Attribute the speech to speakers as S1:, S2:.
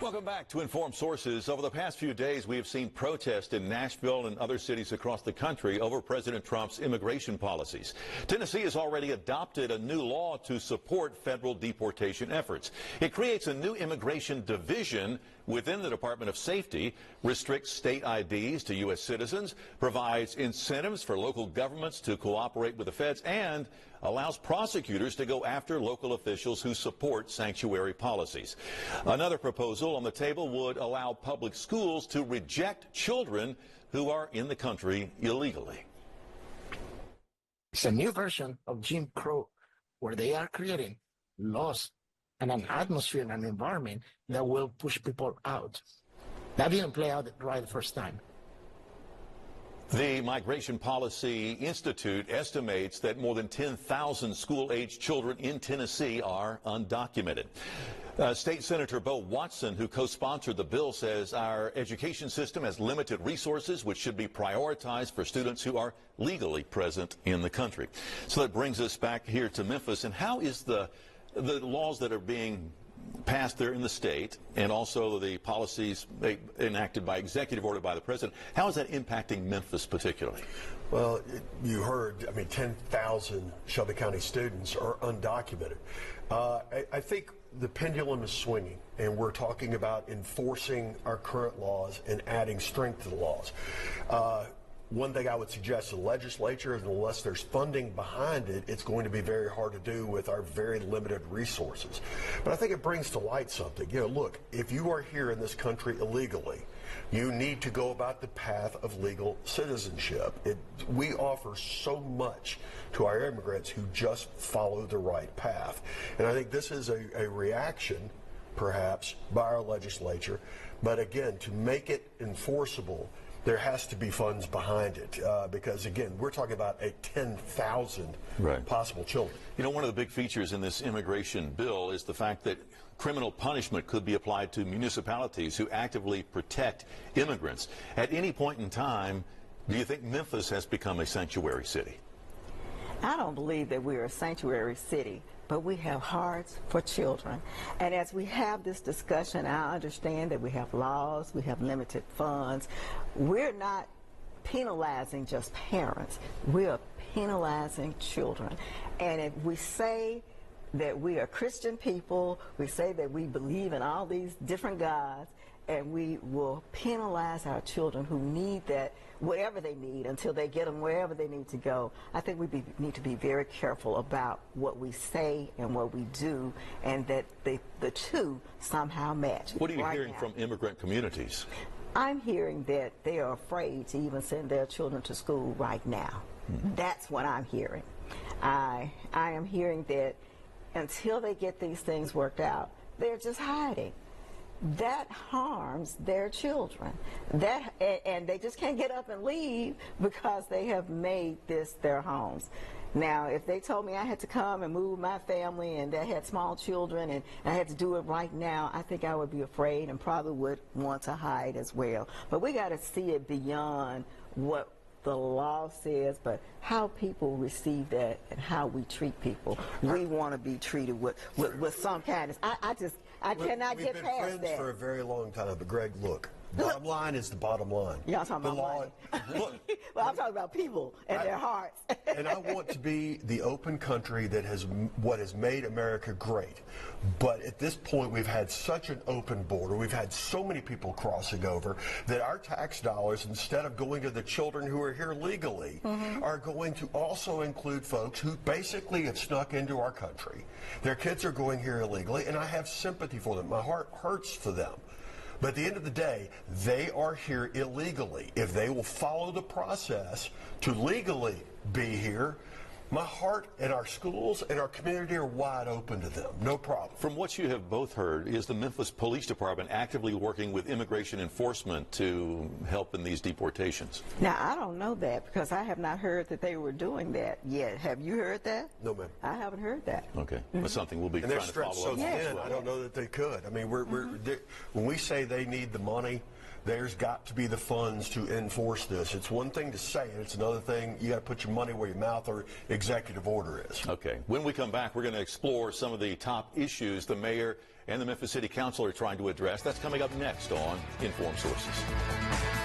S1: Welcome back to Informed Sources. Over the past few days, we have seen protests in Nashville and other cities across the country over President Trump's immigration policies. Tennessee has already adopted a new law to support federal deportation efforts. It creates a new immigration division within the Department of Safety, restricts state IDs to U.S. citizens, provides incentives for local governments to cooperate with the feds, and allows prosecutors to go after local officials who support sanctuary policies. Another proposal on the table would allow public schools to reject children who are in the country illegally.
S2: It's a new version of Jim Crow, where they are creating laws and an atmosphere and an environment that will push people out. That didn't play out right the first time.
S1: The Migration Policy Institute estimates that more than 10,000 school-aged children in Tennessee are undocumented. State Senator Bo Watson, who co-sponsored the bill, says our education system has limited resources which should be prioritized for students who are legally present in the country. So that brings us back here to Memphis. And how is the laws that are being passed there in the state, and also the policies enacted by executive order by the president, how is that impacting Memphis particularly?
S3: Well, you heard, 10,000 Shelby County students are undocumented. I think the pendulum is swinging, and we're talking about enforcing our current laws and adding strength to the laws. One thing I would suggest to the legislature is unless there's funding behind it, it's going to be very hard to do with our very limited resources. But I think it brings to light something. Look, if you are here in this country illegally, you need to go about the path of legal citizenship. We offer so much to our immigrants who just follow the right path. And I think this is a reaction, perhaps, by our legislature. But again, to make it enforceable, there has to be funds behind it because, again, we're talking about 10,000 possible children.
S1: One of the big features in this immigration bill is the fact that criminal punishment could be applied to municipalities who actively protect immigrants. At any point in time, do you think Memphis has become a sanctuary city?
S4: I don't believe that we're a sanctuary city, but we have hearts for children. And as we have this discussion, I understand that we have laws, we have limited funds. We're not penalizing just parents, we're penalizing children. And if we say that we are Christian people, we say that we believe in all these different gods, and we will penalize our children who need that, whatever they need, until they get them wherever they need to go. I think we need to be very careful about what we say and what we do, and that the two somehow match.
S1: What are you hearing from immigrant communities?
S4: I'm hearing that they are afraid to even send their children to school right now. That's what I'm hearing. I am hearing that until they get these things worked out, they're just hiding. That harms their children. And they just can't get up and leave because they have made this their homes. Now, if they told me I had to come and move my family and I had small children and I had to do it right now, I think I would be afraid and probably would want to hide as well. But we got to see it beyond what the law says, but how people receive that and how we treat people. We want to be treated with some kindness. I cannot get past that.
S3: We've been friends for a very long time, but Greg, look, bottom line is the bottom line.
S4: Y'all talking about money.
S3: Look,
S4: well, I'm talking about people and their hearts.
S3: And I want to be the open country that has made America great. But at this point, we've had such an open border. We've had so many people crossing over that our tax dollars, instead of going to the children who are here legally, are going to also include folks who basically have snuck into our country. Their kids are going here illegally, and I have sympathy for them. My heart hurts for them. But at the end of the day, they are here illegally. If they will follow the process to legally be here, my heart and our schools and our community are wide open to them. No problem.
S1: From what you have both heard, is the Memphis Police Department actively working with immigration enforcement to help in these deportations?
S4: Now, I don't know that because I have not heard that they were doing that yet. Have you heard that?
S3: No, ma'am.
S4: I haven't heard that.
S1: Okay. That's something we'll be
S3: and
S1: trying to follow up on.
S3: And I don't know that they could. I mean, when we say they need the money, there's got to be the funds to enforce this. It's one thing to say it. It's another thing, you got to put your money where your mouth or executive order is.
S1: Okay. When we come back, we're going to explore some of the top issues the mayor and the Memphis City Council are trying to address. That's coming up next on Informed Sources.